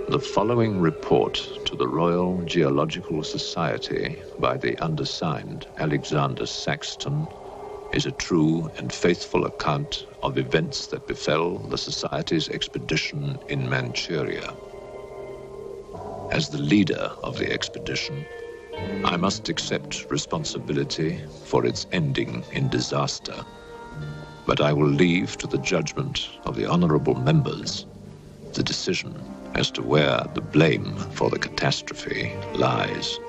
The following report to the Royal Geological Society by the undersigned Alexander Saxton is a true and faithful account of events that befell the Society's expedition in Manchuria. As the leader of the expedition, I must accept responsibility for its ending in disaster, but I will leave to the judgment of the honorable members the decision as to where the blame for the catastrophe lies.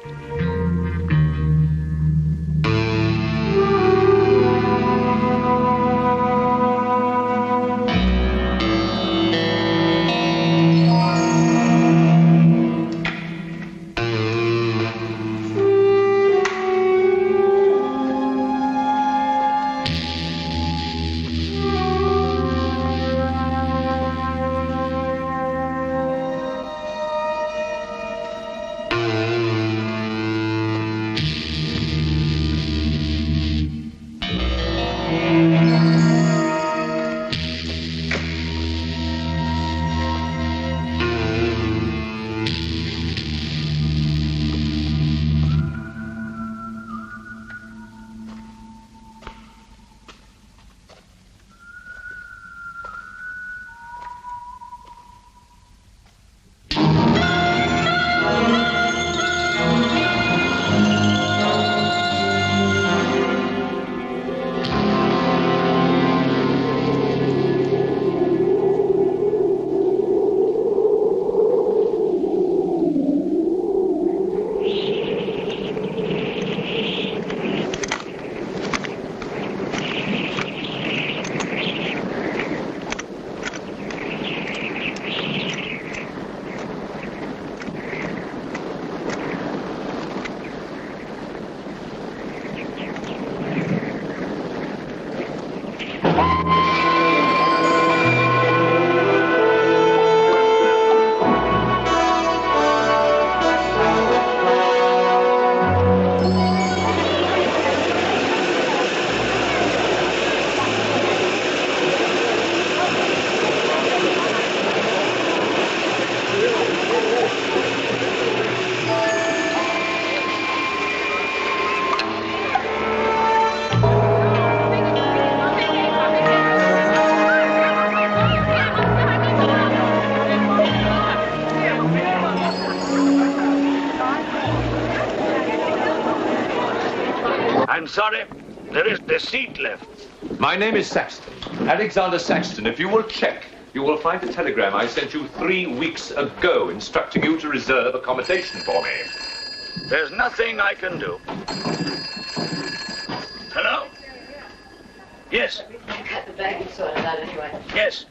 I'm sorry, there is the seat left. My name is Saxton, Alexander Saxton. If you will check, you will find a telegram I sent you 3 weeks ago instructing you to reserve accommodation for me. There's nothing I can do. Hello? Yes. Cut the bag and sort it out anyway. Yes.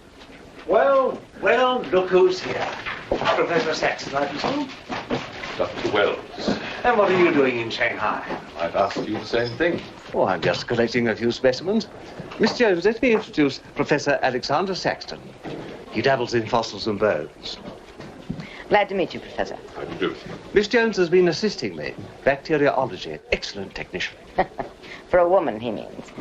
Well, look who's here. Professor Saxton, I presume? Dr. Wells. And what are you doing in Shanghai? I've asked you the same thing. Oh, I'm just collecting a few specimens. Miss Jones, let me introduce Professor Alexander Saxton. He dabbles in fossils and bones. Glad to meet you, Professor. How do you do? Miss Jones has been assisting me. Bacteriology. Excellent technician. For a woman, he means.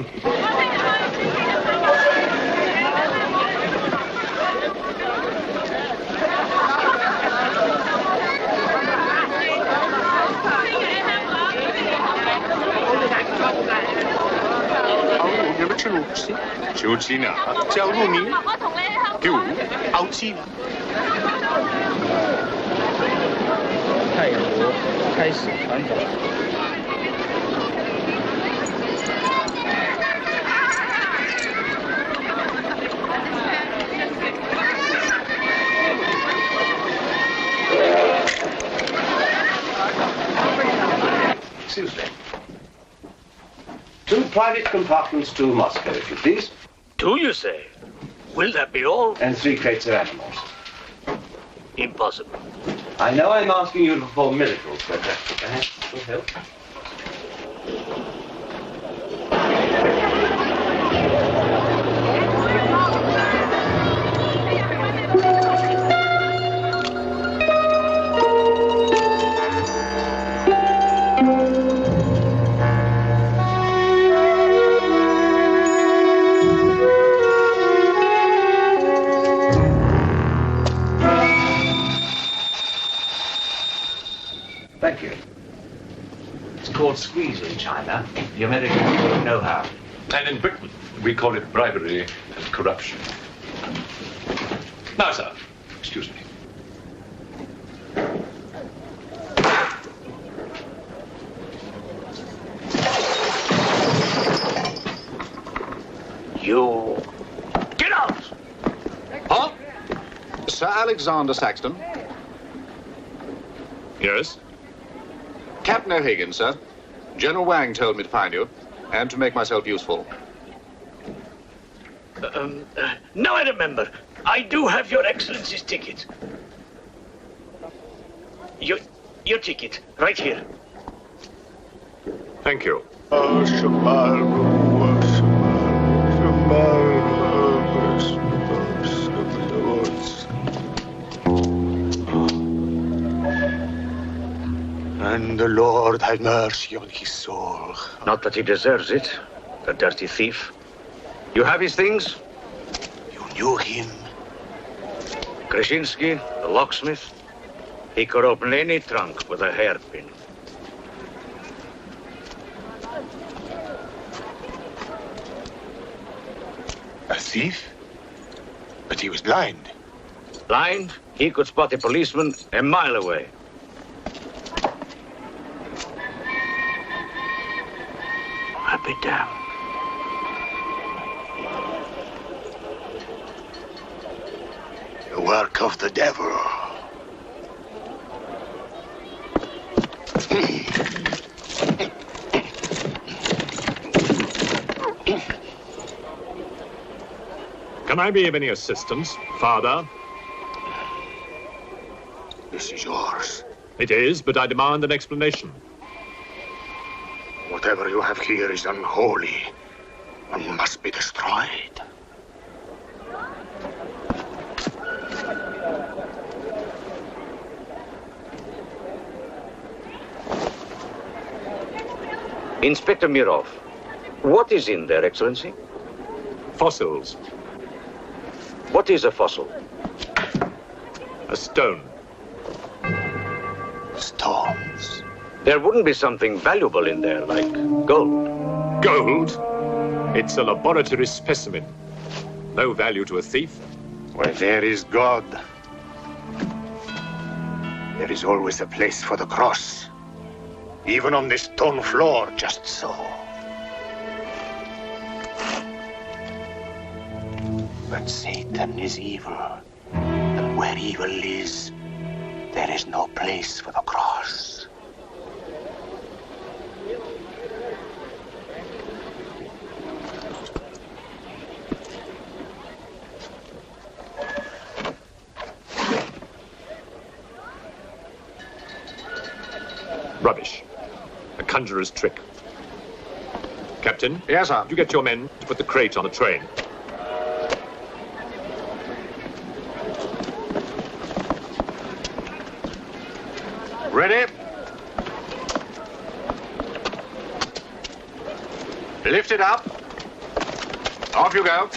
Excuse me. 2 private compartments to Moscow, if you please. 2, you say? Will that be all? And 3 crates of animals. Impossible. I know I'm asking you to perform miracles, but perhaps it will help. Thank you. It's called squeeze in China. The Americans call it know-how. And in Britain, we call it bribery and corruption. Now, sir, excuse me. You... Get out! Huh? Sir Alexander Saxton? Yes? Captain O'Higgins, sir. General Wang told me to find you, and to make myself useful. Now I remember. I do have your Excellency's ticket. Your ticket, right here. Thank you. And the Lord have mercy on his soul. Not that he deserves it, the dirty thief. You have his things? You knew him? Krasinski, the locksmith. He could open any trunk with a hairpin. A thief? But he was blind. Blind, he could spot a policeman a mile away. I'll be damned. The work of the devil. Can I be of any assistance, Father? This is yours. It is, but I demand an explanation. Whatever you have here is unholy and must be destroyed. Inspector Mirov, what is in there, Excellency? Fossils. What is a fossil? A stone. Stones. There wouldn't be something valuable in there, like gold. Gold? It's a laboratory specimen. No value to a thief. Where there is God, there is always a place for the cross. Even on this stone floor, just so. But Satan is evil. And where evil is, there is no place for the cross. Rubbish. A conjurer's trick. Captain? Yes, sir. You get your men to put the crate on a train. Ready? Lift it up. Off you go.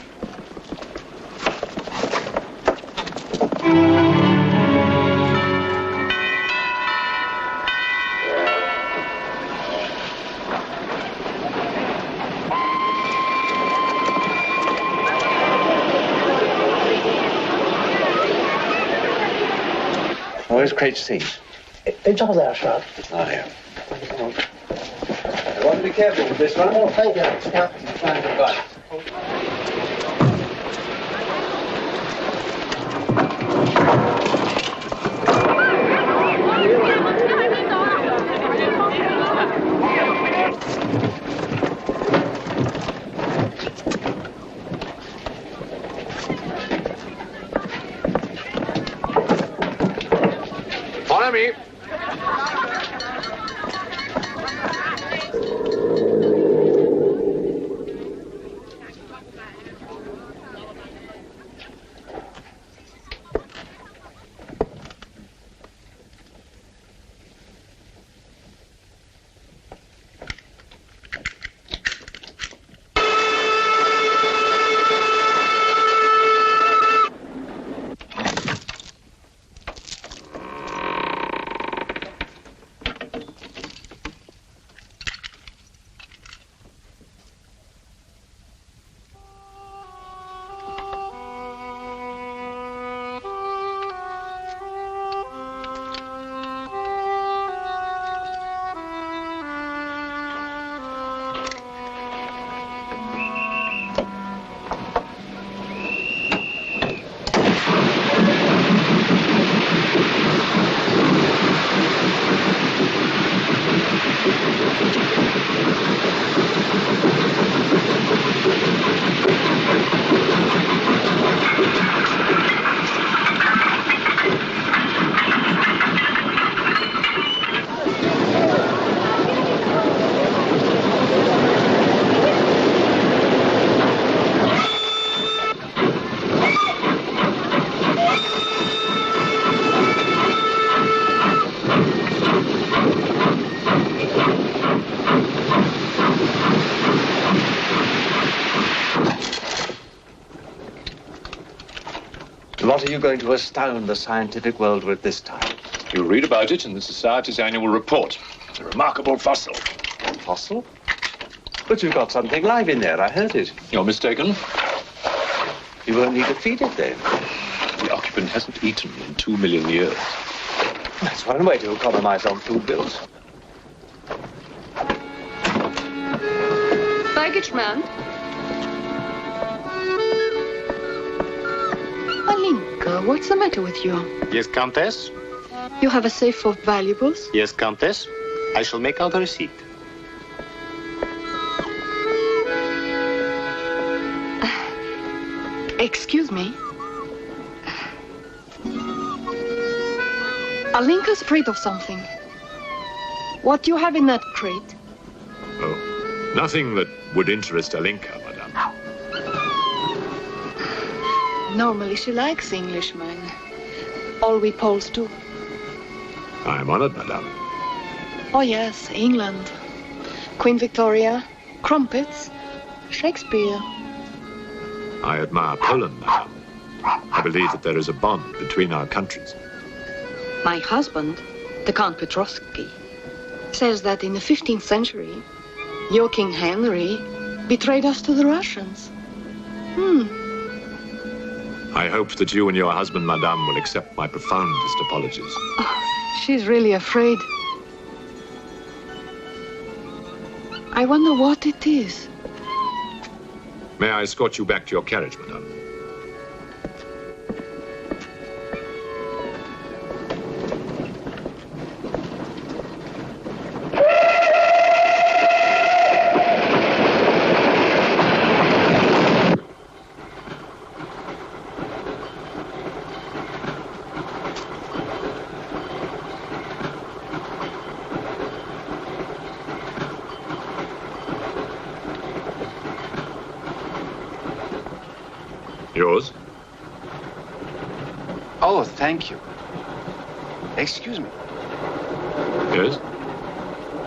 Where's Craig's seat? 你坐there, sir. It's not here. I want to be careful with this one. Oh, thank you. Yeah. Follow me. What are you going to astound the scientific world with this time? You'll read about it in the Society's annual report. It's a remarkable fossil. Fossil? But you've got something live in there, I heard it. You're mistaken. You won't need to feed it then. The occupant hasn't eaten in 2 million years. That's one way to economize on food bills. Baggage man. Alinka, what's the matter with you? Yes, Countess? You have a safe full of valuables? Yes, Countess. I shall make out a receipt. Excuse me. Alinka's afraid of something. What do you have in that crate? Oh, nothing that would interest Alinka, madame. Normally she likes Englishmen. All we Poles do. I am honored, madame. Oh yes, England. Queen Victoria, crumpets, Shakespeare. I admire Poland, madame. I believe that there is a bond between our countries. My husband, the Count Petrovsky, says that in the 15th century, your King Henry betrayed us to the Russians. I hope that you and your husband, madame, will accept my profoundest apologies. Oh, she's really afraid. I wonder what it is. May I escort you back to your carriage, madame? Yours? Oh, thank you. Excuse me. Yes?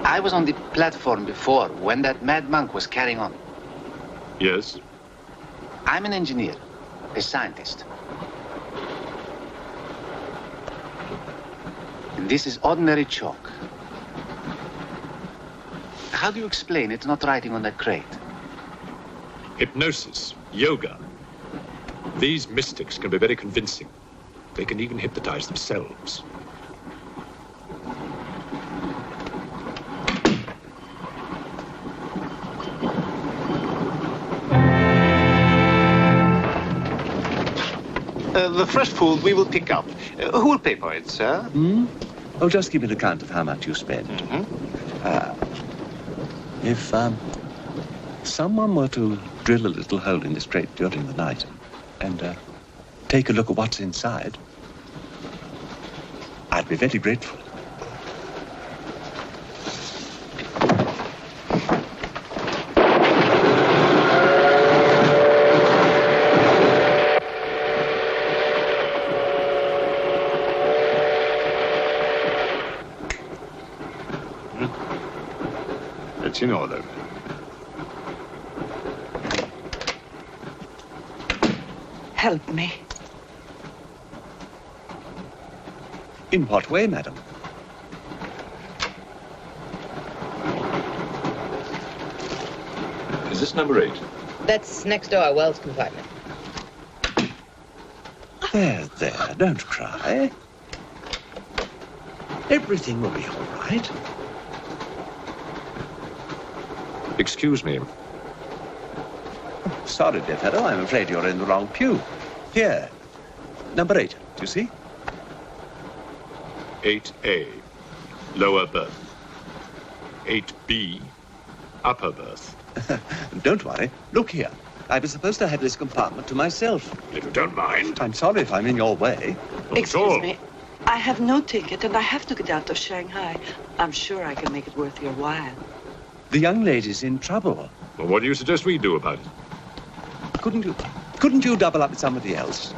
I was on the platform before when that mad monk was carrying on. Yes? I'm an engineer, a scientist. This is ordinary chalk. How do you explain it's not writing on that crate? Hypnosis, yoga. These mystics can be very convincing. They can even hypnotize themselves. The fresh food we will pick up. Who will pay for it, sir? Oh, just give me an account of how much you spend. If someone were to drill a little hole in this crate during the night and take a look at what's inside, I'd be very grateful. It's in order. Help me. In what way, madam? Is this number 8? That's next door, Wells compartment. There, don't cry. Everything will be all right. Excuse me. Sorry, dear fellow, I'm afraid you're in the wrong pew. Here, number 8, do you see? 8A, lower berth. 8B, upper berth. Don't worry. Look here. I was supposed to have this compartment to myself. If you don't mind. I'm sorry if I'm in your way. Excuse me. I have no ticket and I have to get out of Shanghai. I'm sure I can make it worth your while. The young lady's in trouble. Well, what do you suggest we do about it? Couldn't you double up with somebody else?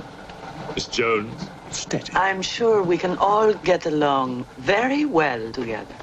Miss Jones? Steady. I'm sure we can all get along very well together.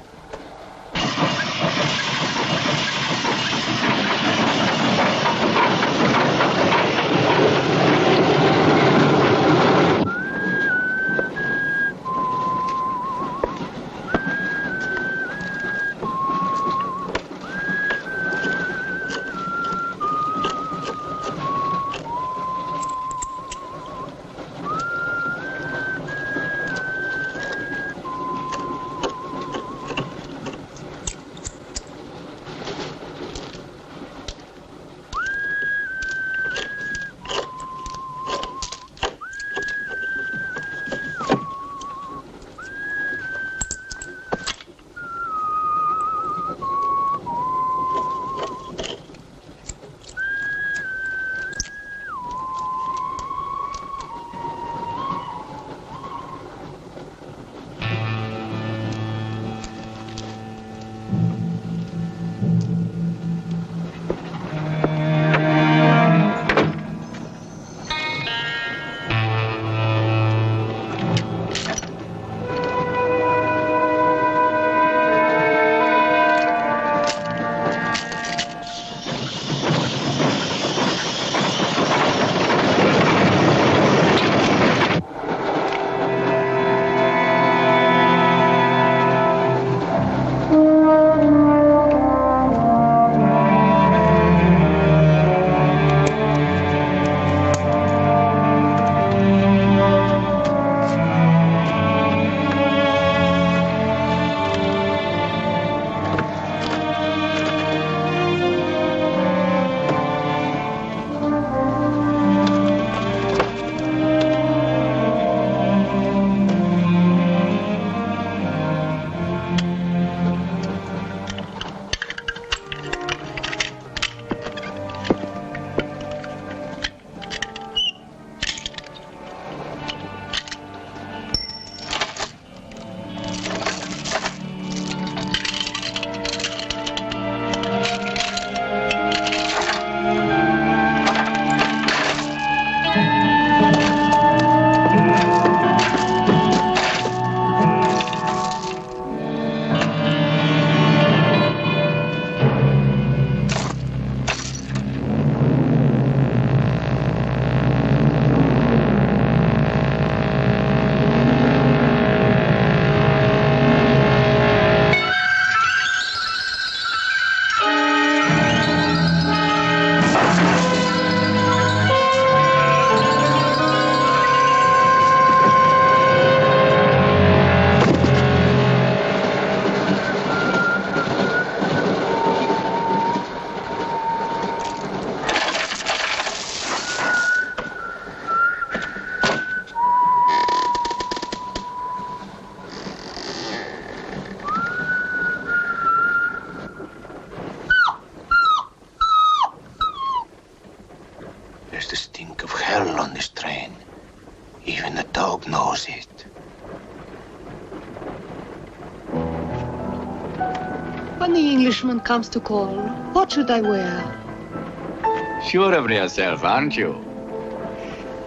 when the Englishman comes to call, what should I wear? Sure of yourself, aren't you?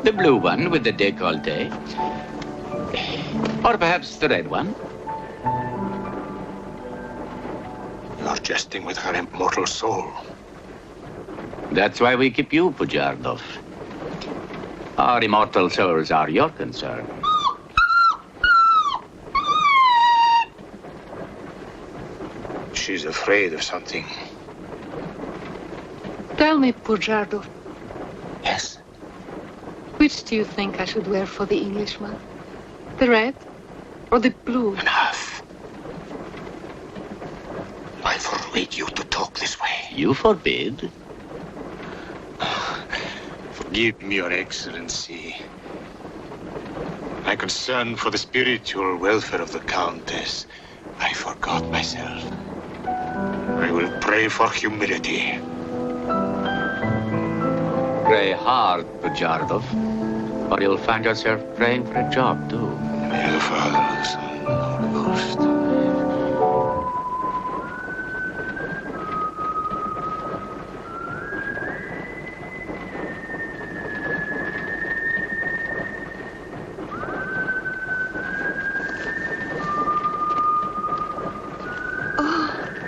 The blue one with the décolleté. Or perhaps the red one. You're jesting with her immortal soul. That's why we keep you, Pujardov. Our immortal souls are your concern. She's afraid of something. Tell me, Pujardov, Yes? which do you think I should wear for the Englishman? The red or the blue? Enough. I forbid you to talk this way. You forbid? Forgive me, Your Excellency. My concern for the spiritual welfare of the Countess, I forgot myself. I will pray for humility. Pray hard, Pujardov, or you'll find yourself praying for a job, too. May the Father, the Son, and the Holy Ghost.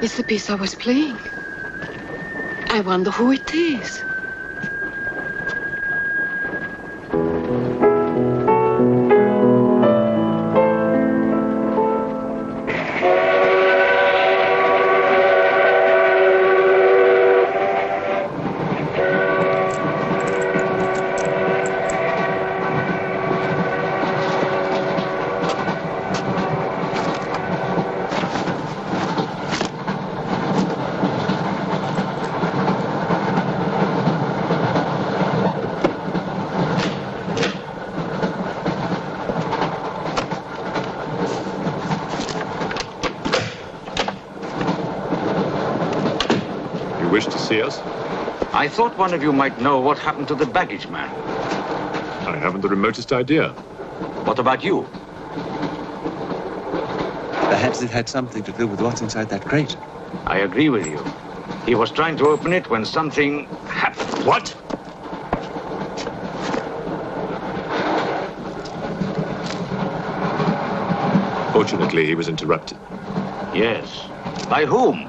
It's the piece I was playing. I wonder who it is. Wish to see us? I thought one of you might know what happened to the baggage man. I haven't the remotest idea. What about you? Perhaps it had something to do with what's inside that crate. I agree with you. He was trying to open it when something happened. What? Fortunately, he was interrupted. Yes. By whom?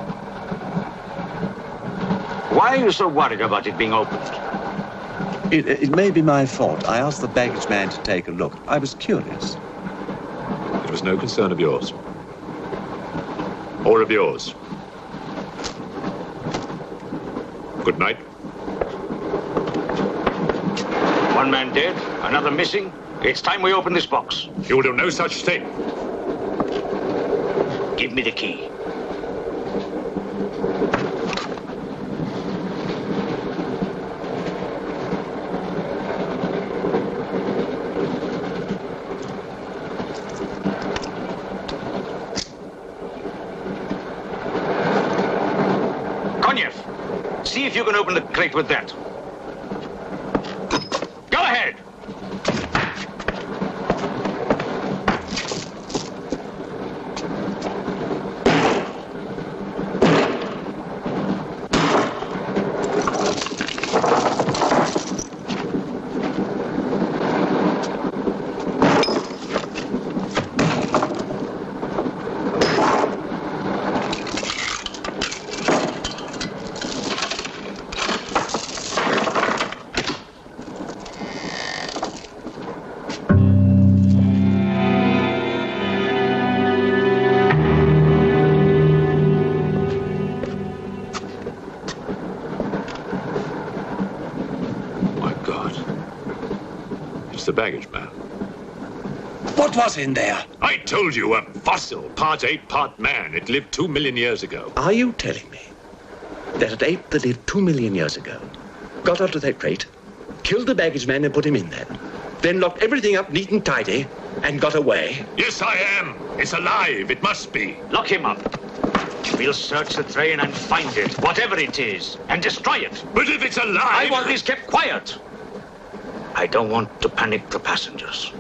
Why are you so worried about it being opened? It may be my fault. I asked the baggage man to take a look. I was curious. It was no concern of yours. Or of yours. Good night. One man dead, another missing. It's time we open this box. You will do no such thing. Give me the key. See if you can open the crate with that. Go ahead! The baggage man. What was in there? I told you, a fossil, part ape, part man. It lived 2 million years ago. Are you telling me that an ape that lived 2 million years ago got onto that crate, killed the baggage man and put him in there, then locked everything up neat and tidy and got away? Yes, I am. It's alive. It must be. Lock him up. We'll search the train and find it, whatever it is, and destroy it. But if it's alive... I want this kept quiet. I don't want to panic the passengers.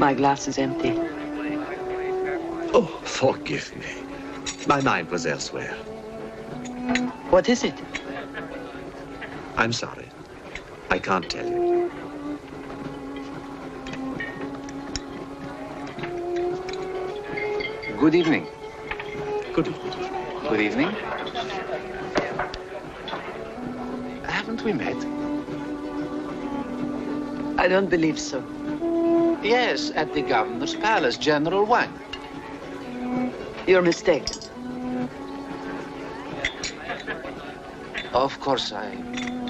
My glass is empty. Oh, forgive me. My mind was elsewhere. What is it? I'm sorry. I can't tell you. Good evening. Good evening. Good evening. Haven't we met? I don't believe so. Yes, at the governor's palace, General Wang. You're mistaken. Of course, I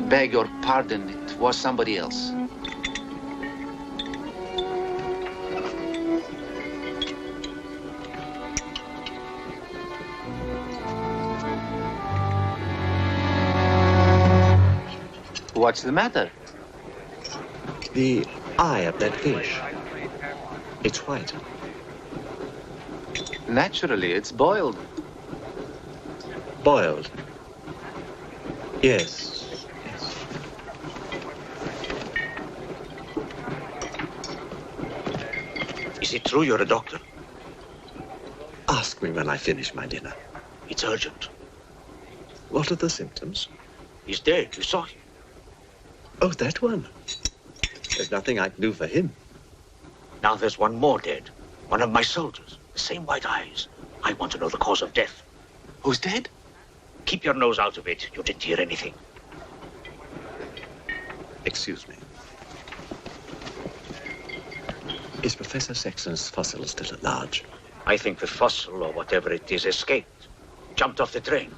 beg your pardon. It was somebody else. What's the matter? The eye of that fish. It's white. Naturally, it's boiled. Boiled. Yes. Is it true you're a doctor? Ask me when I finish my dinner. It's urgent. What are the symptoms? He's dead. You saw him. Oh, that one. There's nothing I can do for him. Now there's one more dead. One of my soldiers. The same white eyes. I want to know the cause of death. Who's dead? Keep your nose out of it. You didn't hear anything. Excuse me. Is Professor Saxton's fossil still at large? I think the fossil, or whatever it is, escaped. Jumped off the train.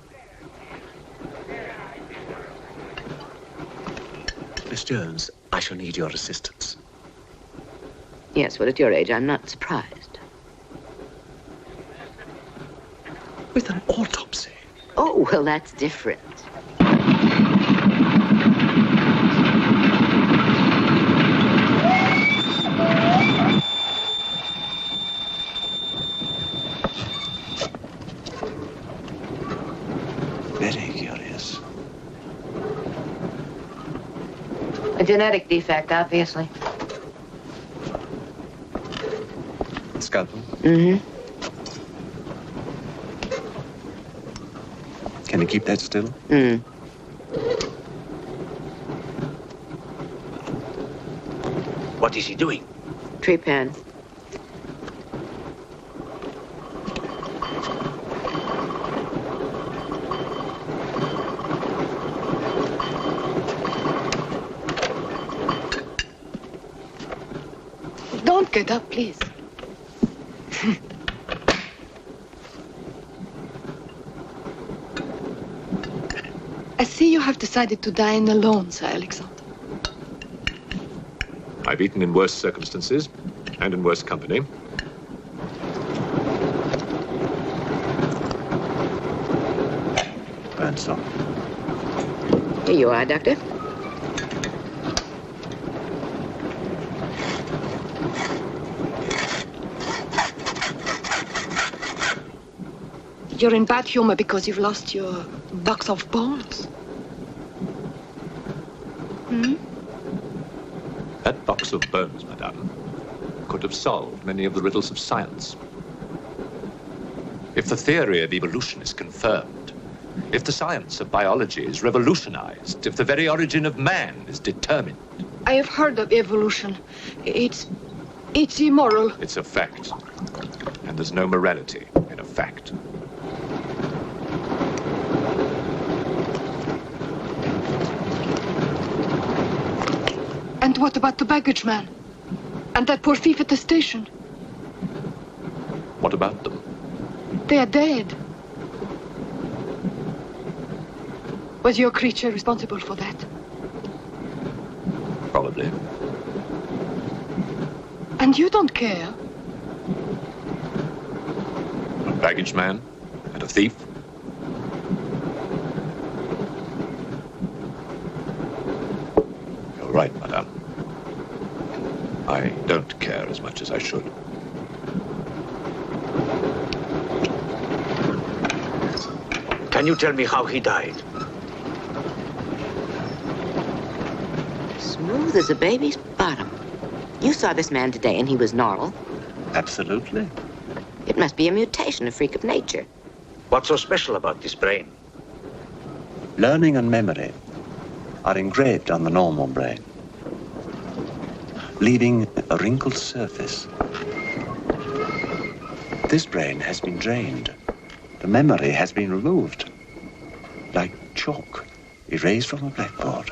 Miss Jones, I shall need your assistance. Yes, well, at your age, I'm not surprised. With an autopsy? Oh, well, that's different. Very curious. A genetic defect, obviously. Scalpel? Mm-hmm. Can you keep that still? Mm. What is he doing? Tree pan. Don't get up, please. I see you have decided to dine alone, Sir Alexander. I've eaten in worse circumstances and in worse company. And so. Here you are, Doctor. You're in bad humor because you've lost your box of bones. Hmm? That box of bones, madame, could have solved many of the riddles of science. If the theory of evolution is confirmed, if the science of biology is revolutionized, if the very origin of man is determined. I have heard of evolution. It's immoral. It's a fact. And there's no morality in a fact. And what about the baggage man? And that poor thief at the station? What about them? They are dead. Was your creature responsible for that? Probably. And you don't care? A baggage man and a thief? You're right, madame. I don't care as much as I should. Can you tell me how he died? Smooth as a baby's bottom. You saw this man today and he was normal. Absolutely. It must be a mutation, a freak of nature. What's so special about this brain? Learning and memory are engraved on the normal brain, leaving a wrinkled surface. This brain has been drained. The memory has been removed, like chalk erased from a blackboard.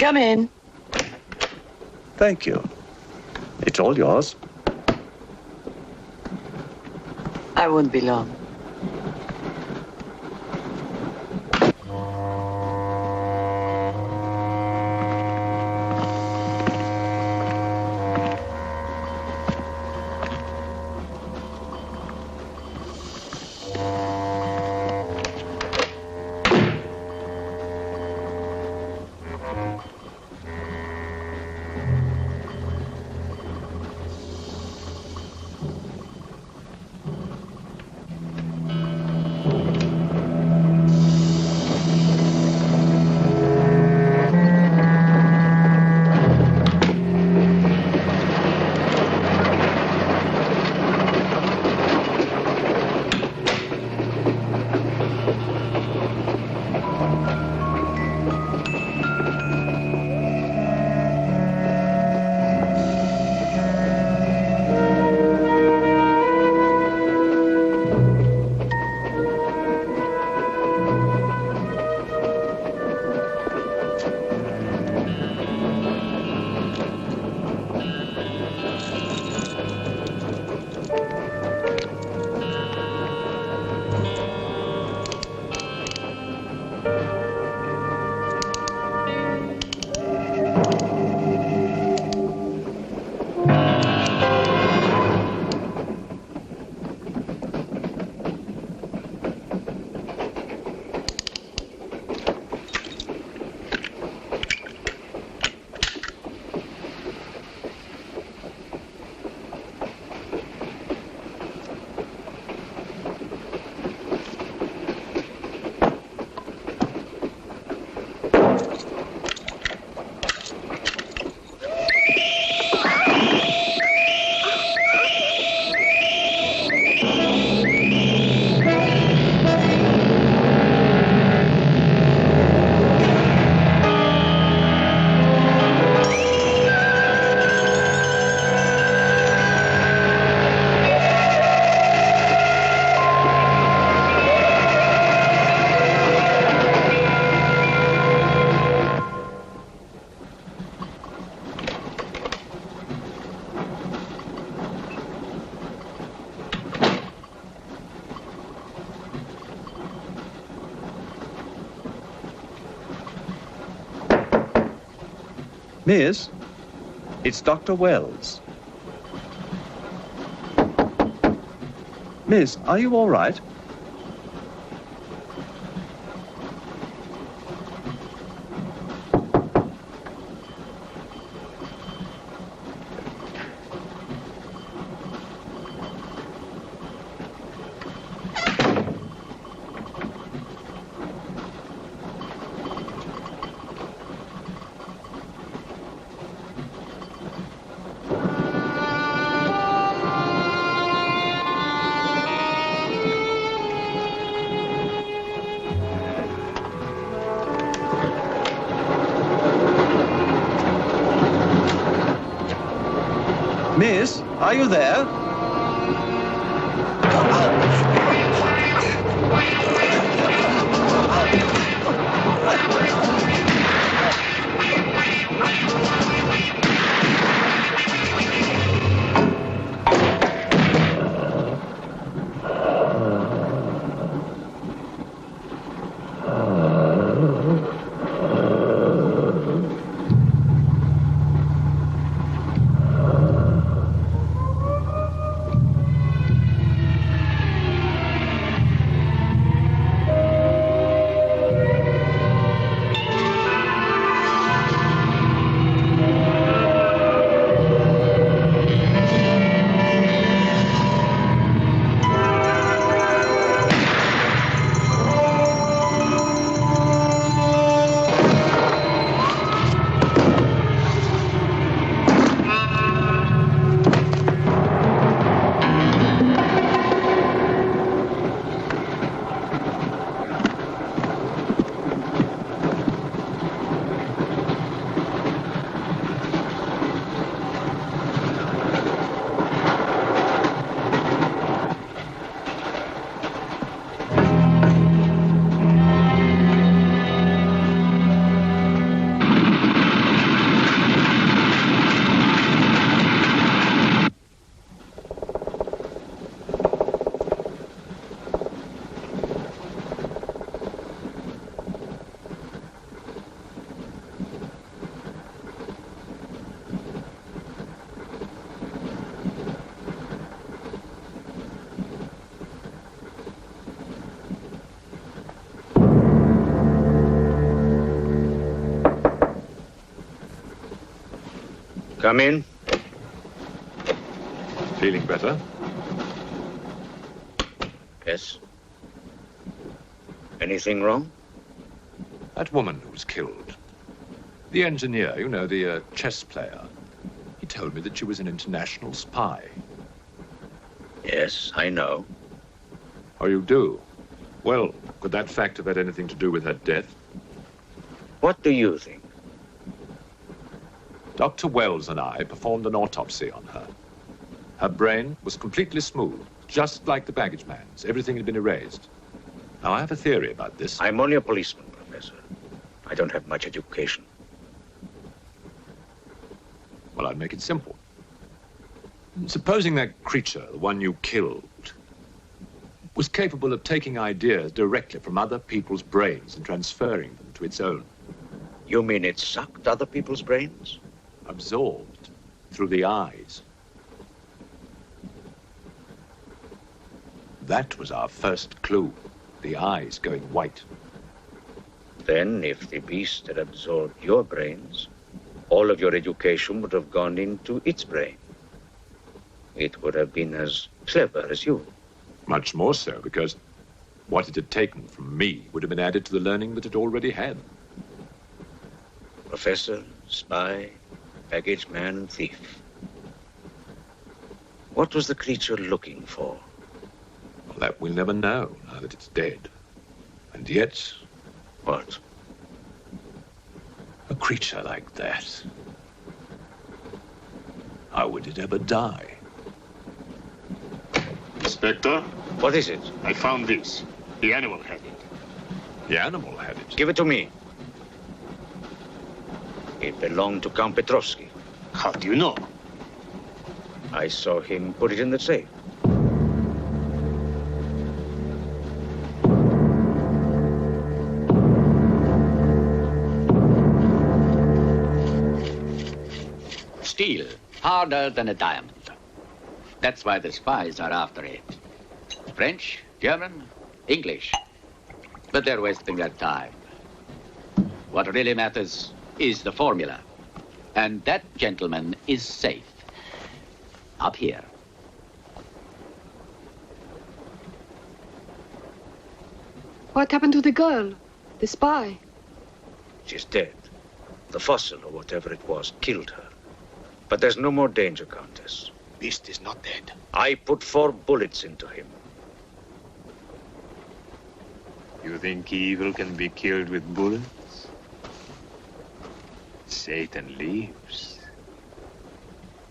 Come in. Thank you. It's all yours. I won't be long. Miss, it's Dr. Wells. Miss, are you all right? Miss, are you there? Come in. Feeling better? Yes. Anything wrong? That woman who was killed. The engineer, you know, the chess player. He told me that she was an international spy. Yes, I know. Oh, you do? Well, could that fact have had anything to do with her death? What do you think? Dr. Wells and I performed an autopsy on her. Her brain was completely smooth, just like the baggage man's. Everything had been erased. Now, I have a theory about this. I'm only a policeman, Professor. I don't have much education. Well, I'll make it simple. Supposing that creature, the one you killed, was capable of taking ideas directly from other people's brains and transferring them to its own. You mean it sucked other people's brains? Absorbed through the eyes. That was our first clue. The eyes going white. Then, if the beast had absorbed your brains, all of your education would have gone into its brain. It would have been as clever as you. Much more so, because what it had taken from me would have been added to the learning that it already had. Professor, spy, baggage man, and thief. What was the creature looking for? Well, that we'll never know, now that it's dead. And yet... What? A creature like that. How would it ever die? Inspector? What is it? I found this. The animal had it. The animal had it? Give it to me. It belonged to Count Petrovsky. How do you know? I saw him put it in the safe. Steel, harder than a diamond. That's why the spies are after it. French, German, English. But they're wasting their time. What really matters is the formula. And that gentleman is safe. Up here. What happened to the girl? The spy? She's dead. The fossil, or whatever it was, killed her. But there's no more danger, Countess. Beast is not dead. I put 4 bullets into him. You think evil can be killed with bullets? Satan lives.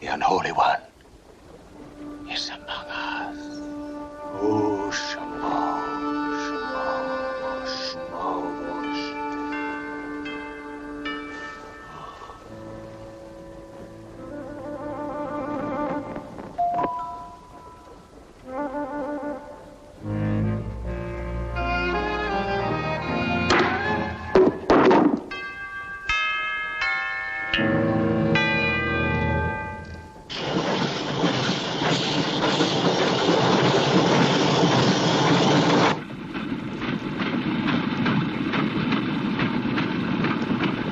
The unholy one is among us. Oh, Shamo, Shamo, Shamo.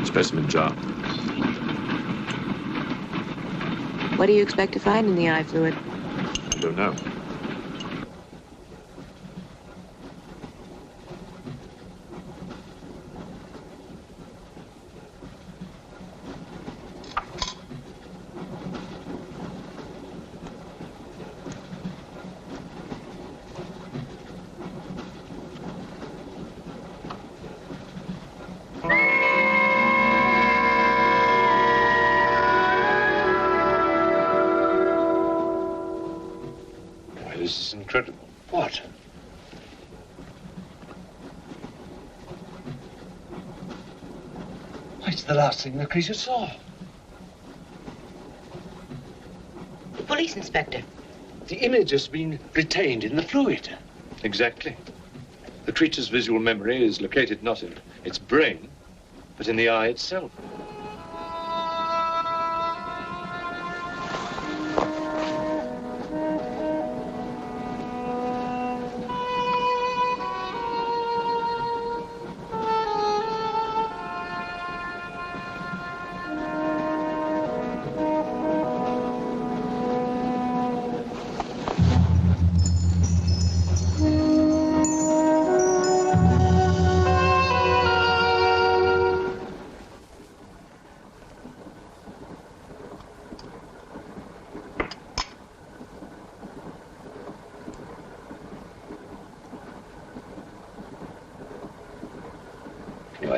Specimen jar. What do you expect to find in the eye fluid? I don't know. This is incredible. What? It's the last thing the creature saw. The police inspector. The image has been retained in the fluid. Exactly. The creature's visual memory is located not in its brain, but in the eye itself.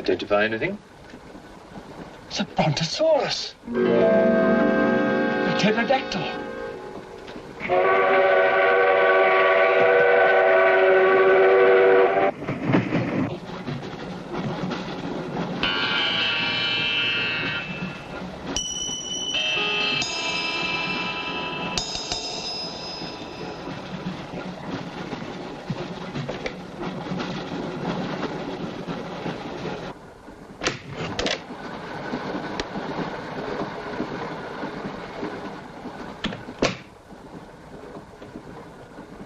identify anything? It's a brontosaurus. A pterodactyl.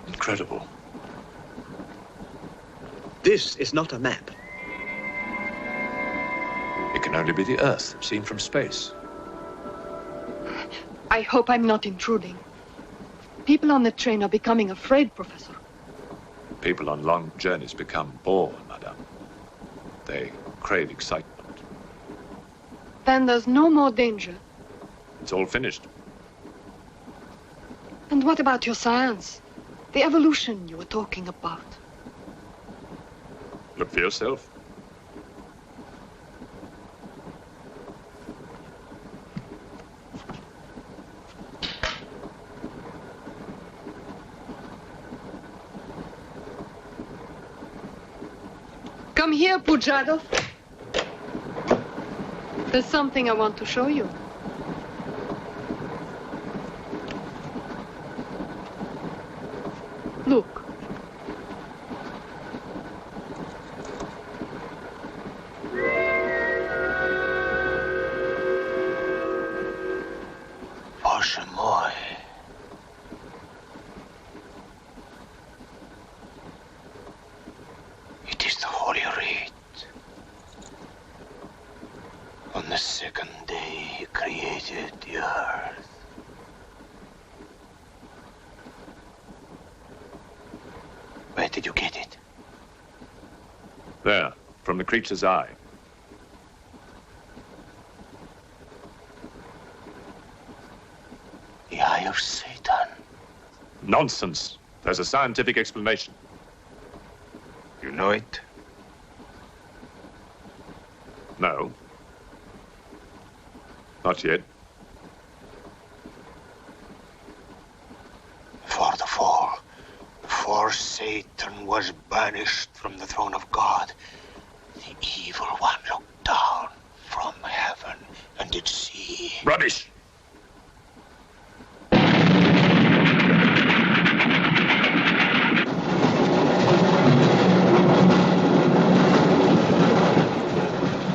Incredible. This is not a map. It can only be the Earth, seen from space. I hope I'm not intruding. People on the train are becoming afraid, Professor. People on long journeys become bored, madame. They crave excitement. Then there's no more danger. It's all finished. And what about your science? The evolution you were talking about. Look for yourself. Come here, Pujadov. There's something I want to show you. Look. Oshamoy. It is the Holy Rite. On the second day, he created the earth. Where did you get it? There, from the creature's eye. The eye of Satan. Nonsense. There's a scientific explanation. You know it? No. Not yet. Before the fall, before Satan was banished from the throne of God, the evil one looked down from heaven and did see. Rubbish!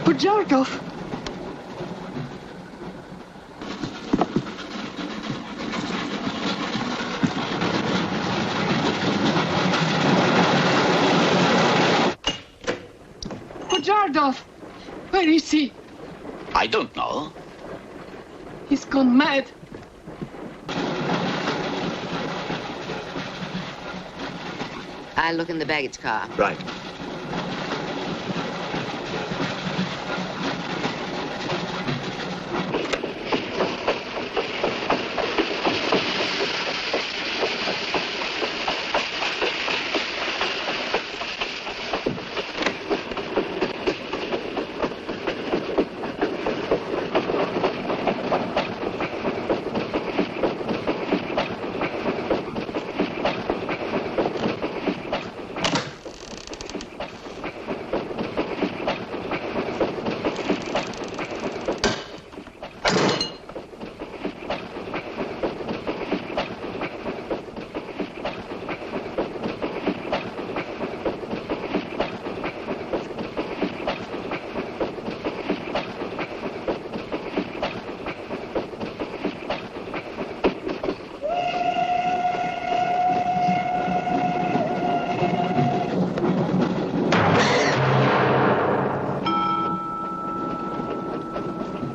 Pujadov. Pujadov. Where is he? I don't know. He's gone mad. I'll look in the baggage car. Right.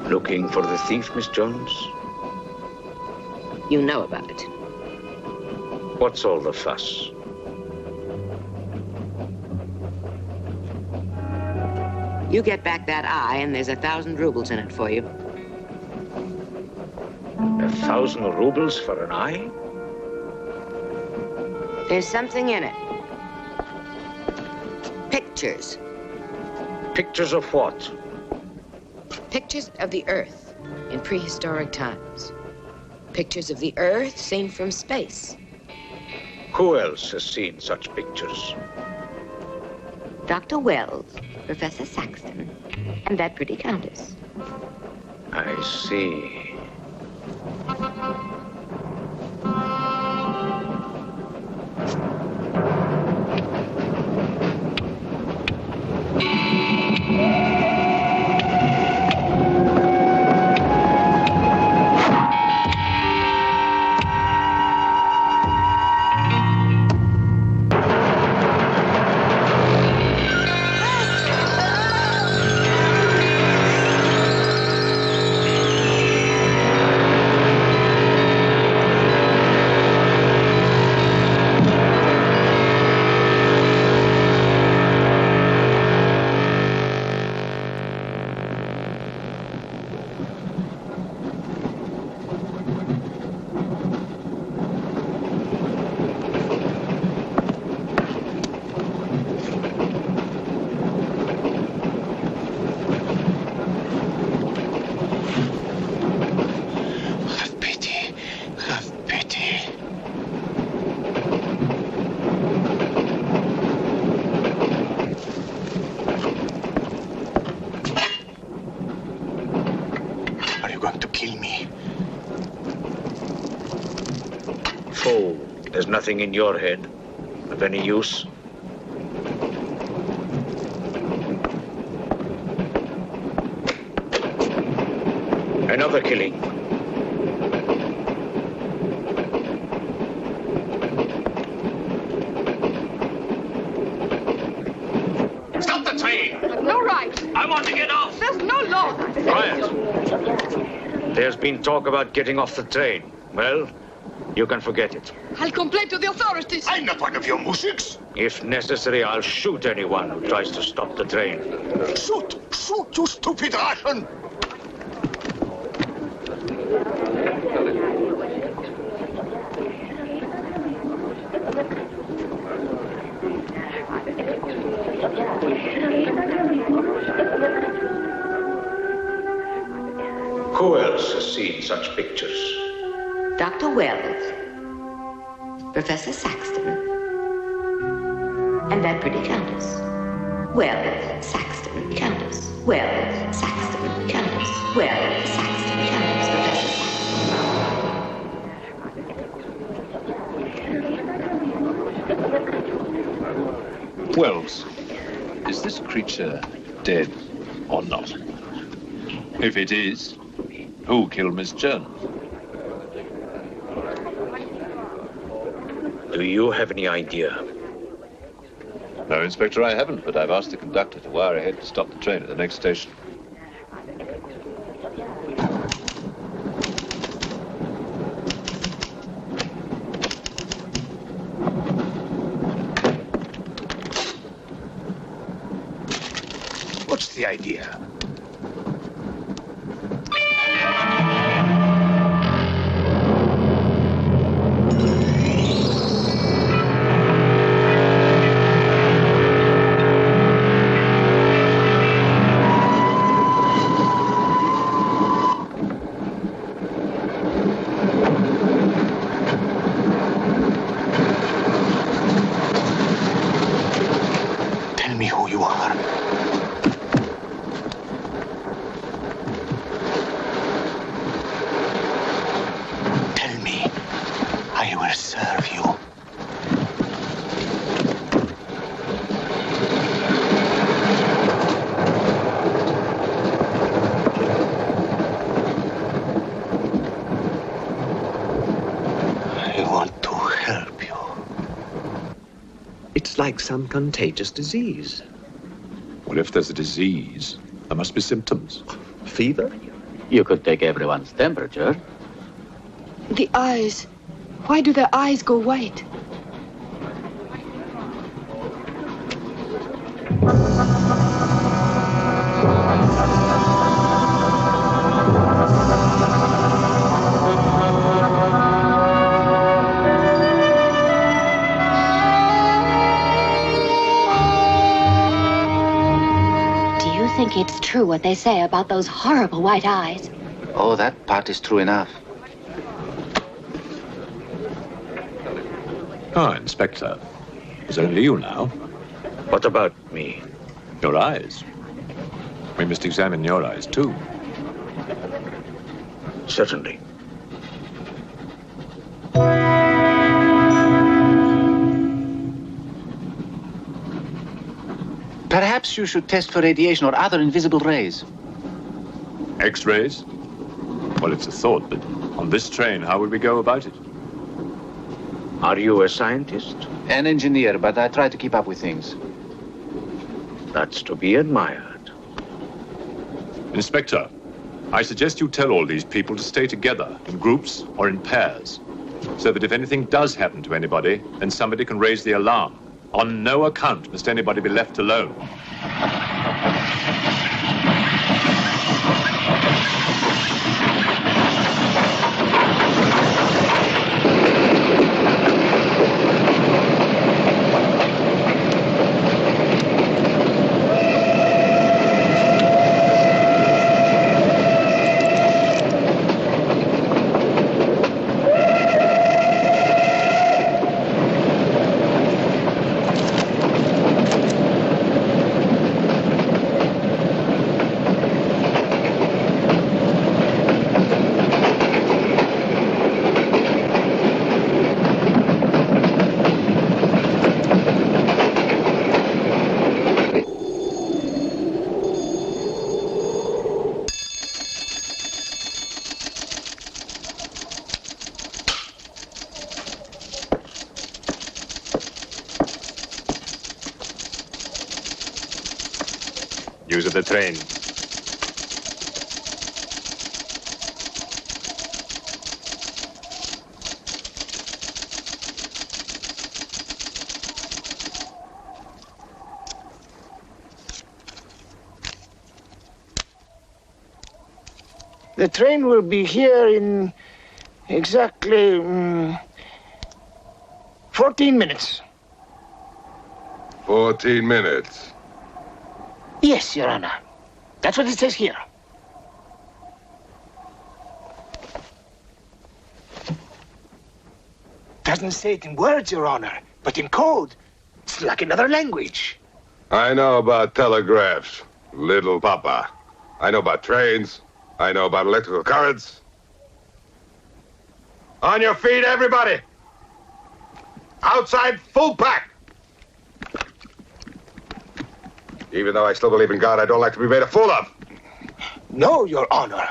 Looking for the thief, Miss Jones? You know about it. What's all the fuss? You get back that eye, and there's 1,000 rubles in it for you. 1,000 rubles for an eye? There's something in it. Pictures. Pictures of what? Pictures of the Earth in prehistoric times. Pictures of the Earth seen from space. Who else has seen such pictures? Dr. Wells, Professor Saxton, and that pretty countess. I see. There's nothing in your head of any use. Another killing. Stop the train! No right. I want to get off. There's no law. Quiet. There's been talk about getting off the train. Well, you can forget it. I'll complain to the authorities. I'm not one of your musics. If necessary, I'll shoot anyone who tries to stop the train. Shoot! Shoot, you stupid Russian! Who else has seen such pictures? Dr. Wells, Professor Saxton, and that pretty countess. Wells, Saxton, countess. Wells, Saxton, countess. Wells, Saxton, countess. Professor Saxton. Wells, is this creature dead or not? If it is, who killed Miss Jones? Do you have any idea? No, Inspector, I haven't, but I've asked the conductor to wire ahead to stop the train at the next station. What's the idea? Tell me who you are. Tell me. I will serve you. I want to help you. It's like some contagious disease. Well, if there's a disease, there must be symptoms. Fever? You could take everyone's temperature. The eyes. Why do their eyes go white? Do think it's true what they say about those horrible white eyes. Oh, that part is true enough. Ah, Inspector. It's only you now. What about me? Your eyes. We must examine your eyes, too. Certainly. Perhaps you should test for radiation or other invisible rays. X-rays? Well, it's a thought, but on this train, how would we go about it? Are you a scientist? An engineer, but I try to keep up with things. That's to be admired. Inspector, I suggest you tell all these people to stay together, in groups or in pairs, so that if anything does happen to anybody, then somebody can raise the alarm. On no account must anybody be left alone. Use of the train. The train will be here in exactly 14 minutes. 14 minutes. Yes, Your Honor. That's what it says here. Doesn't say it in words, Your Honor, but in code. It's like another language. I know about telegraphs, little papa. I know about trains. I know about electrical currents. On your feet, everybody! Outside, full pack! Even though I still believe in God, I don't like to be made a fool of. No, Your Honor.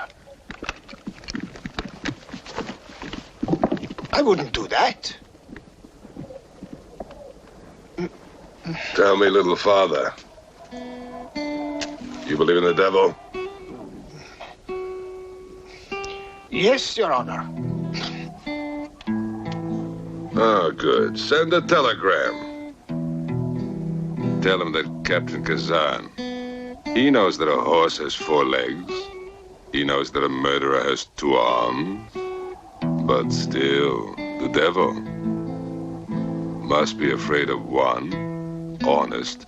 I wouldn't do that. Tell me, little father. You believe in the devil? Yes, Your Honor. Oh, good. Send a telegram. Tell him that Captain Kazan, he knows that a horse has 4 legs. He knows that a murderer has 2 arms. But still, the devil must be afraid of one honest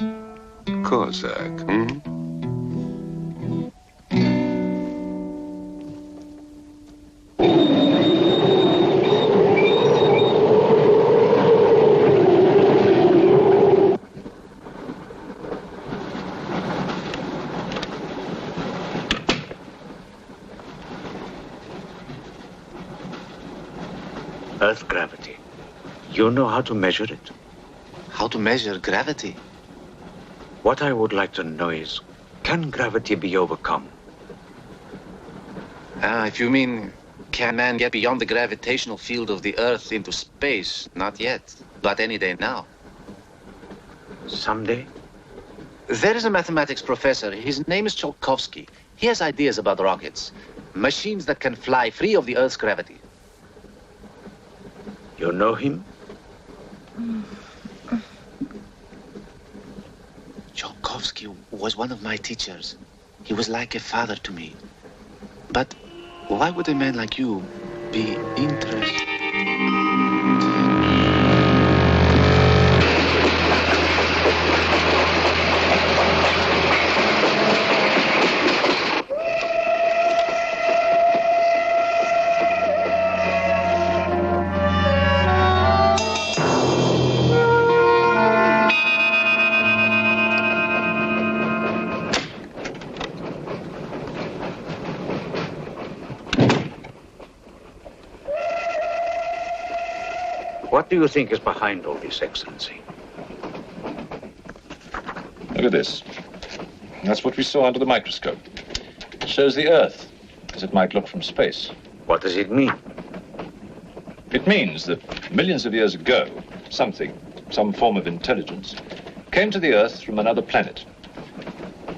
Cossack, Earth gravity. You know how to measure it? How to measure gravity? What I would like to know is, can gravity be overcome? If you mean, can man get beyond the gravitational field of the Earth into space? Not yet, but any day now. Someday? There is a mathematics professor. His name is Tsiolkovsky. He has ideas about rockets. Machines that can fly free of the Earth's gravity. You know him? Tsiolkovsky was one of my teachers. He was like a father to me. But why would a man like you be interested? What do you think is behind all this, Excellency? Look at this. That's what we saw under the microscope. It shows the Earth as it might look from space. What does it mean? It means that millions of years ago, some form of intelligence, came to the Earth from another planet.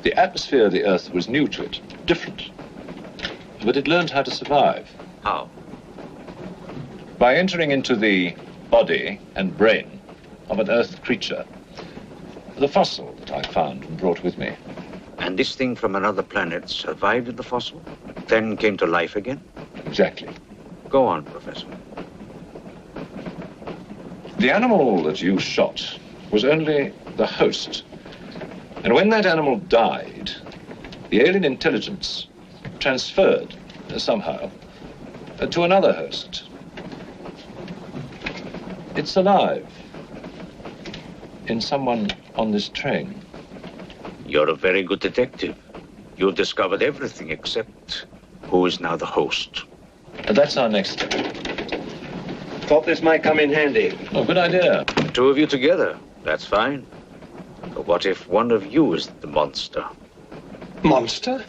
The atmosphere of the Earth was new to it, different. But it learned how to survive. How? By entering into the body and brain of an Earth creature. The fossil that I found and brought with me. And this thing from another planet survived in the fossil, then came to life again? Exactly. Go on, Professor. The animal that you shot was only the host. And when that animal died, the alien intelligence transferred somehow to another host. It's alive in someone on this train. You're a very good detective. You've discovered everything except who is now the host. That's our next step. Thought this might come in handy. Oh, good idea. The two of you together, that's fine. But what if one of you is the monster? Monster?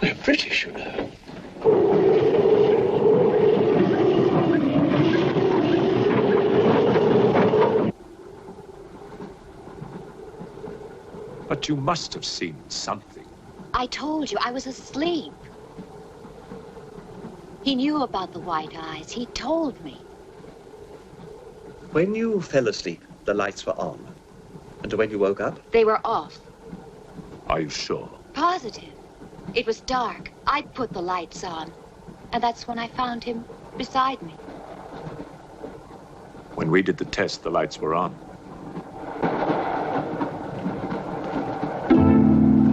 They're British, you know. But you must have seen something. I told you, I was asleep. He knew about the white eyes. He told me. When you fell asleep, the lights were on. And when you woke up? They were off. Are you sure? Positive. It was dark. I'd put the lights on. And that's when I found him beside me. When we did the test, the lights were on.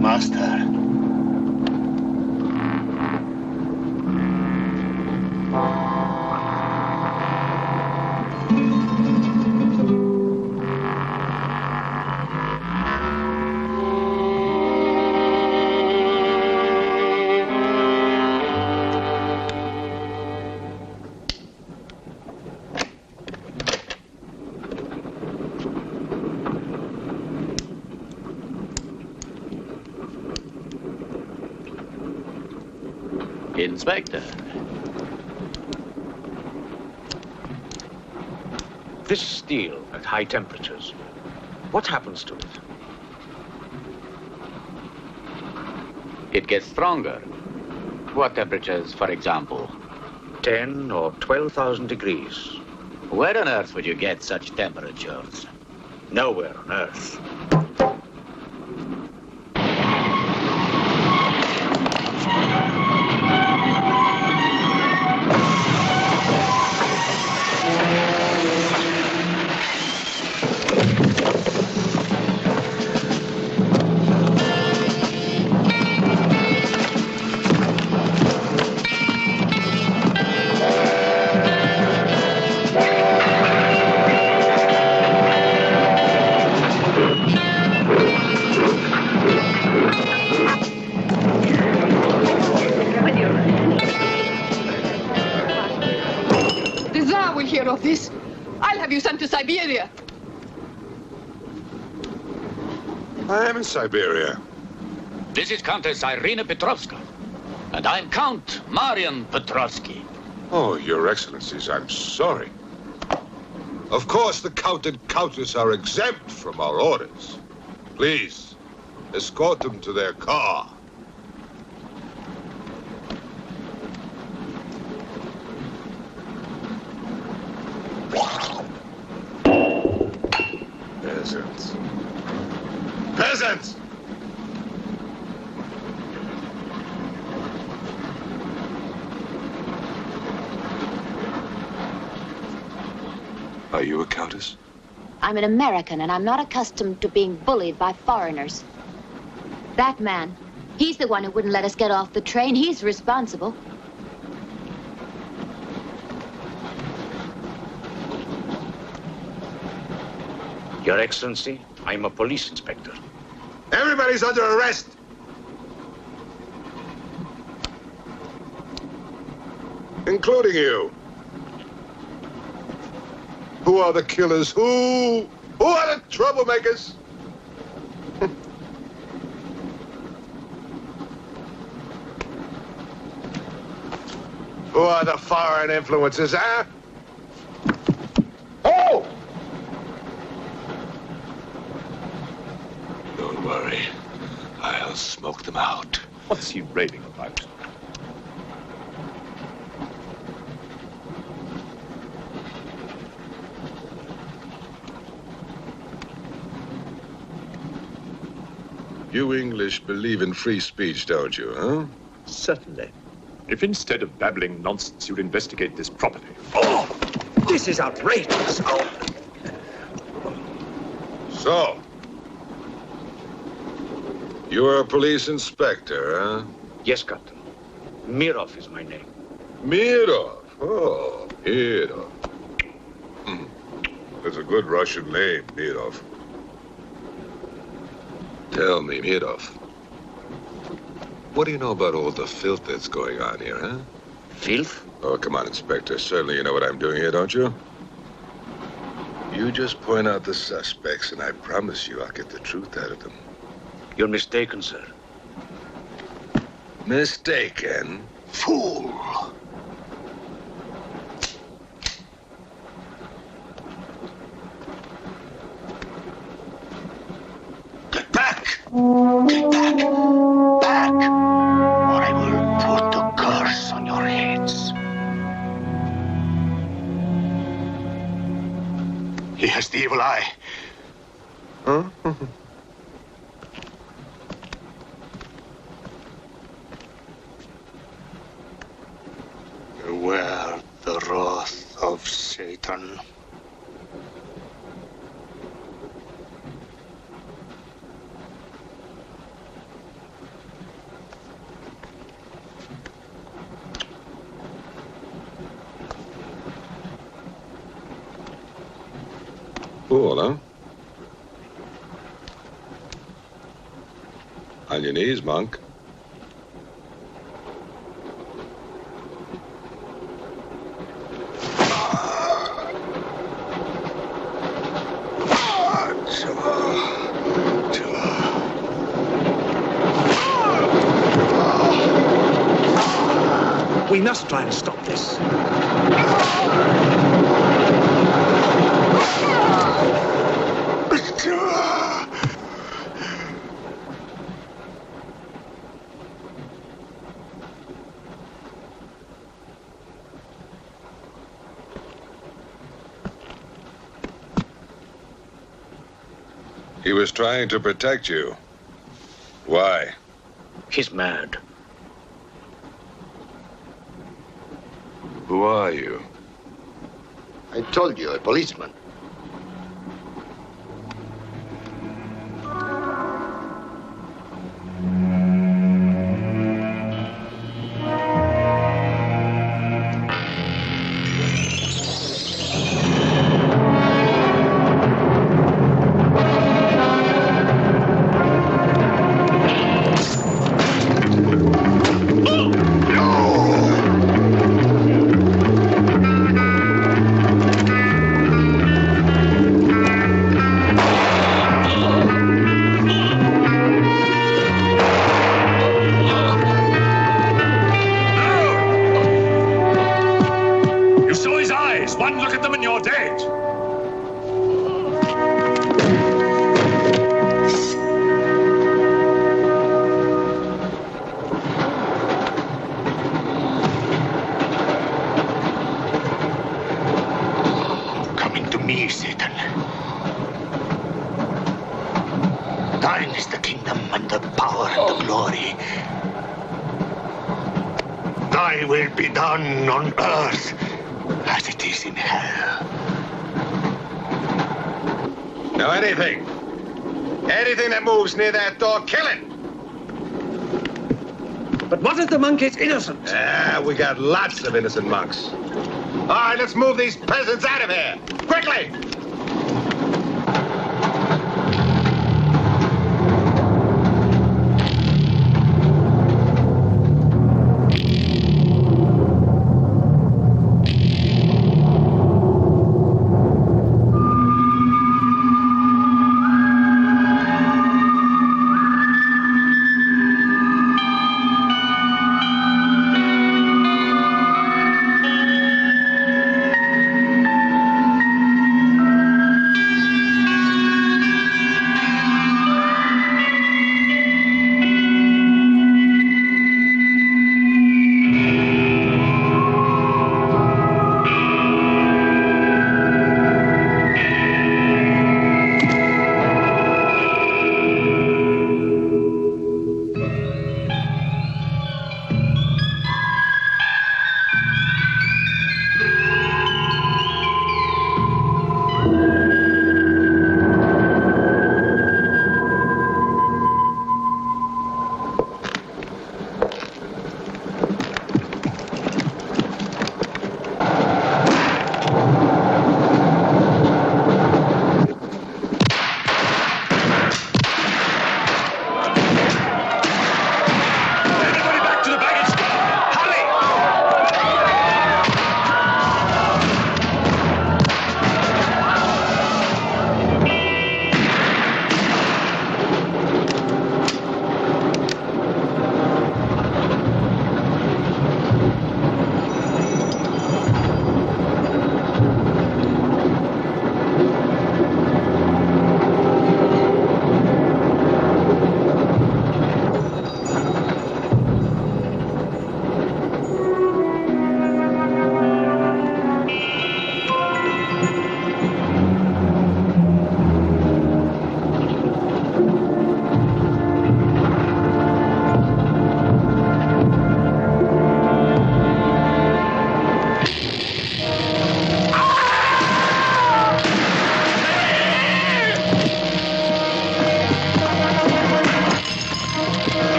Master. Inspector. This steel at high temperatures, what happens to it? It gets stronger. What temperatures, for example? 10 or 12,000 degrees. Where on earth would you get such temperatures? Nowhere on earth. Of this, I'll have you sent to Siberia. I am in Siberia. This is Countess Irina Petrovska, and I'm Count Marian Petrovsky. Oh, Your Excellencies, I'm sorry. Of course, the Count and Countess are exempt from our orders. Please, escort them to their car. Peasants. Peasants! Are you a countess? I'm an American, and I'm not accustomed to being bullied by foreigners. That man, he's the one who wouldn't let us get off the train. He's responsible. Your Excellency, I'm a police inspector. Everybody's under arrest! Including you. Who are the killers? Who are the troublemakers? Who are the foreign influences, huh? Oh! Don't worry. I'll smoke them out. What's he raving about? You English believe in free speech, don't you, huh? Certainly. If instead of babbling nonsense, you'd investigate this properly. Oh! This is outrageous. Oh. So, you are a police inspector, huh? Yes, Captain. Mirov is my name. Mirov? Oh, Mirov. That's a good Russian name, Mirov. Tell me, Mirov, what do you know about all the filth that's going on here, huh? Filth? Oh, come on, Inspector. Certainly you know what I'm doing here, don't you? You just point out the suspects, and I promise you I'll get the truth out of them. You're mistaken, sir. Mistaken? Fool! Get back! Get back! Back! Or I will put a curse on your heads. He has the evil eye. Huh? Beware the wrath of Satan. Cool, huh? On your knees, monk. We must try and stop this. He was trying to protect you. Why? He's mad. Who are you? I told you, a policeman. On earth as it is in hell. Now anything that moves near that door, kill it! But what if the monk is innocent? We got lots of innocent monks. All right, let's move these peasants out of here, quickly!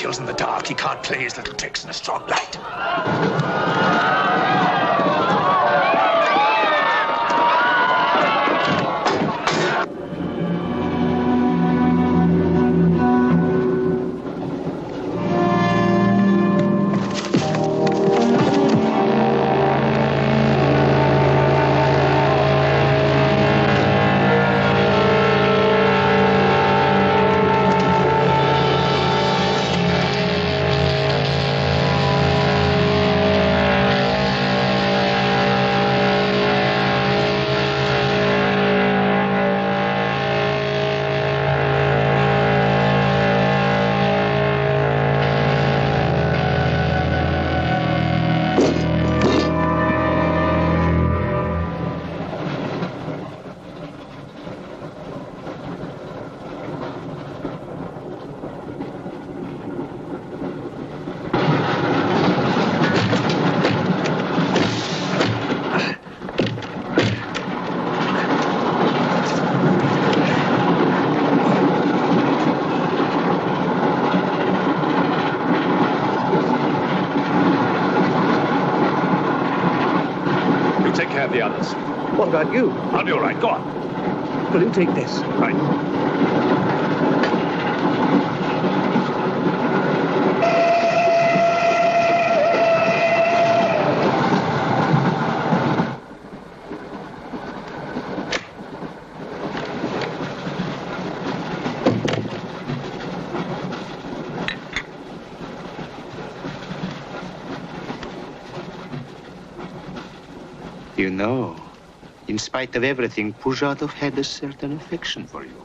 skills in the dark. He can't play his little tricks in a strong light. The others. What about you? I'll be all right. Go on. Will you take this? Right. You know, in spite of everything, Pujatov had a certain affection for you.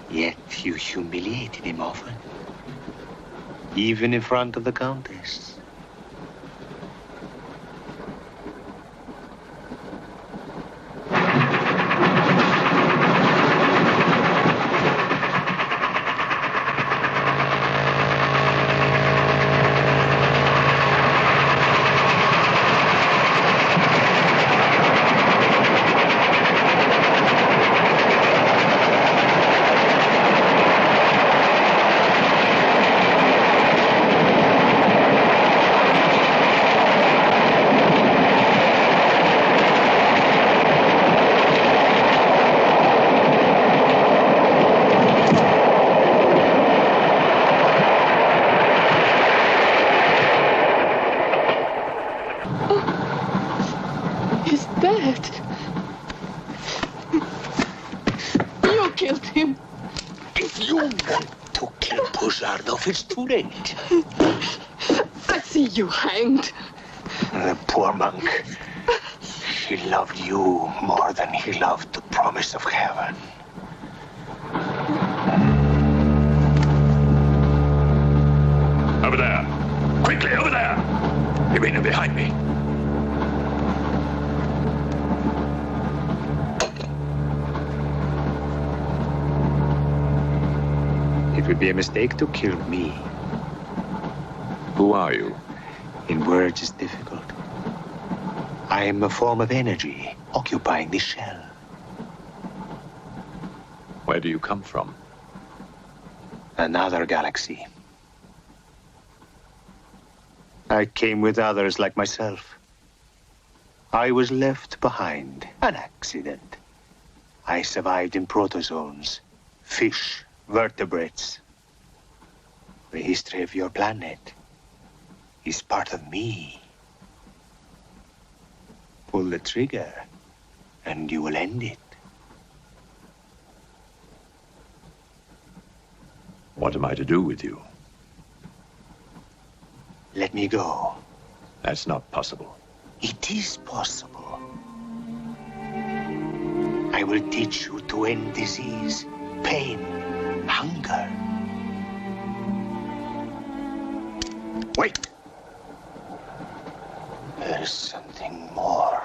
Yet you humiliated him often, even in front of the Countess. It's too late. I see you hanged. The poor monk. He loved you more than he loved the promise of heaven. Over there. Quickly, over there. You mean behind me? It would be a mistake to kill me. Who are you? In words, it's difficult. I am a form of energy occupying this shell. Where do you come from? Another galaxy. I came with others like myself. I was left behind. An accident. I survived in protozoans, fish, vertebrates. The history of your planet is part of me. Pull the trigger, and you will end it. What am I to do with you? Let me go. That's not possible. It is possible. I will teach you to end disease, pain, hunger. Wait! There is something more.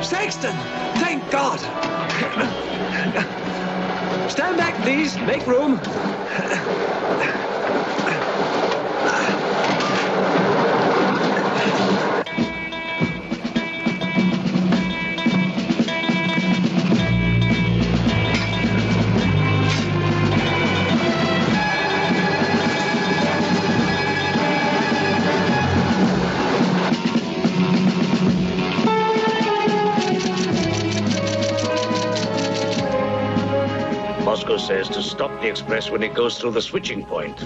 Saxton! Thank God! Stand back, please. Make room. Moscow says to stop the express when it goes through the switching point.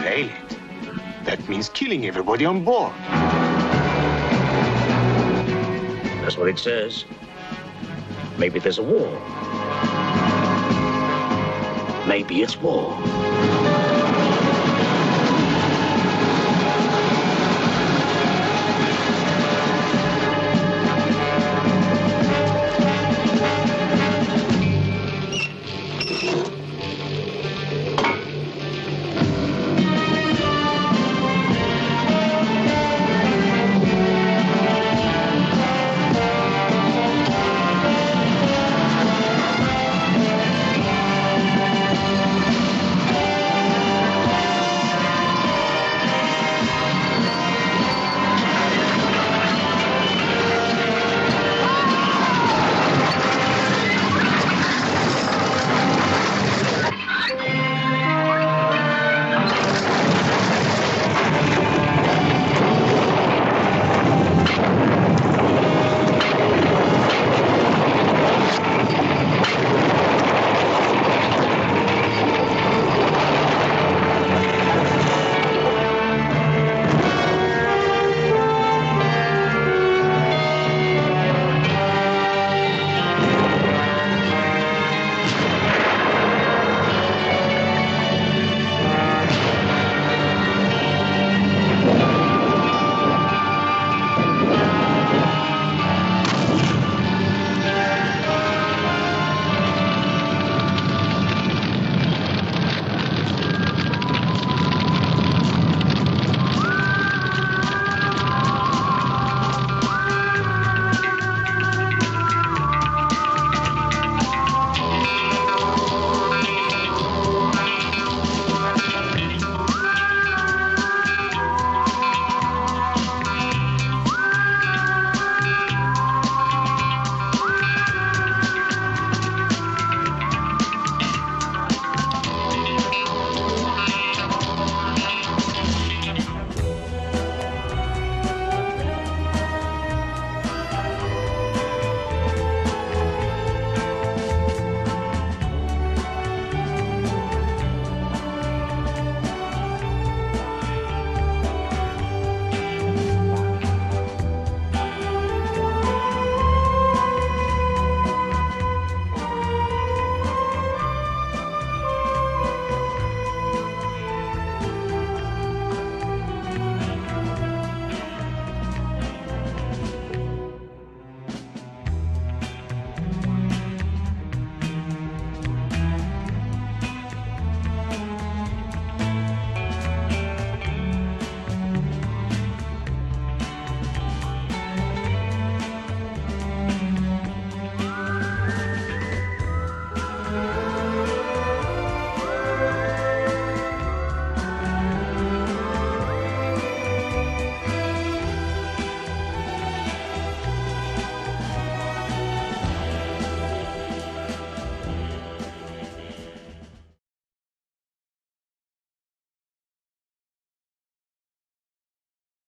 Derail it. That means killing everybody on board. That's what it says. Maybe there's a war. Maybe it's war.